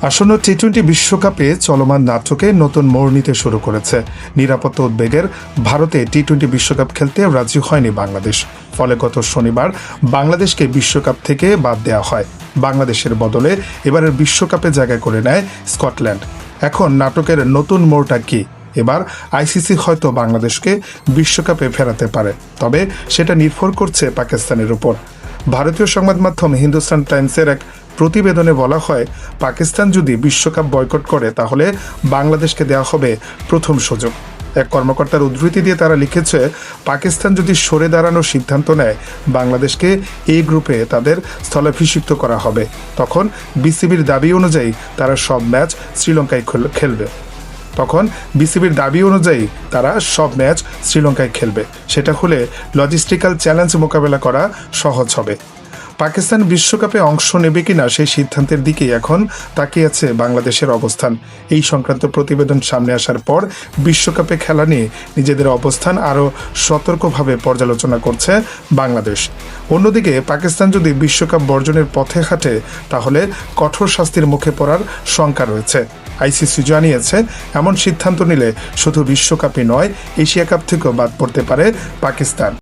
আসন্ন টি-20 বিশ্বকাপে চলমান নাটকে নতুন মোড় নিতে শুরু করেছে। নিরাপত্তা উদ্বেগের ভারতে টি-20 বিশ্বকাপ খেলতে রাজি হয়নি বাংলাদেশ। ফলে গত শনিবার বাংলাদেশকে বিশ্বকাপ থেকে বাদ দেওয়া হয়। বাংলাদেশের বদলে এবারের বিশ্বকাপে জায়গা করে নেয় স্কটল্যান্ড। এখন নাটকের নতুন মোড়টা কি? এবার আইসিসি হয়তো বাংলাদেশকে বিশ্বকাপে ফেরাতে পারে, তবে সেটা নির্ভর করছে পাকিস্তানের উপর। ভারতীয় সংবাদ মাধ্যম হিন্দুস্তান টাইমসের এক প্রতিবেদনে বলা হয়, পাকিস্তান যদি বিশ্বকাপ বয়কট করে তাহলে বাংলাদেশকে দেওয়া হবে প্রথম সুযোগ। এক কর্মকর্তার উদ্ধৃতি দিয়ে তারা লিখেছে, পাকিস্তান যদি সরে দাঁড়ানোর সিদ্ধান্ত নেয়, বাংলাদেশকে এই গ্রুপে তাদের স্থলাভিষিক্ত করা হবে। তখন বিসিবির দাবি অনুযায়ী তারা সব ম্যাচ শ্রীলঙ্কায় খেলবে। সেটা হলে লজিস্টিক্যাল চ্যালেঞ্জ মোকাবেলা করা সহজ হবে। পাকিস্তান বিশ্বকাপে অংশ নেবে কিনা সেই সিদ্ধান্তের দিকেই এখন তাকিয়ে আছে বাংলাদেশের অবস্থান। এই সংক্রান্ত প্রতিবেদন সামনে আসার পর বিশ্বকাপে খেলা নিয়ে নিজেদের অবস্থান আরও সতর্কভাবে পর্যালোচনা করছে বাংলাদেশ। অন্যদিকে পাকিস্তান যদি বিশ্বকাপ বর্জনের পথে হাঁটে তাহলে কঠোর শাস্তির মুখে পড়ার শঙ্কা রয়েছে। আইসিসি জানিয়েছে, এমন সিদ্ধান্ত নিলে শুধু বিশ্বকাপই নয়, এশিয়া কাপ থেকেও বাদ পড়তে পারে পাকিস্তান।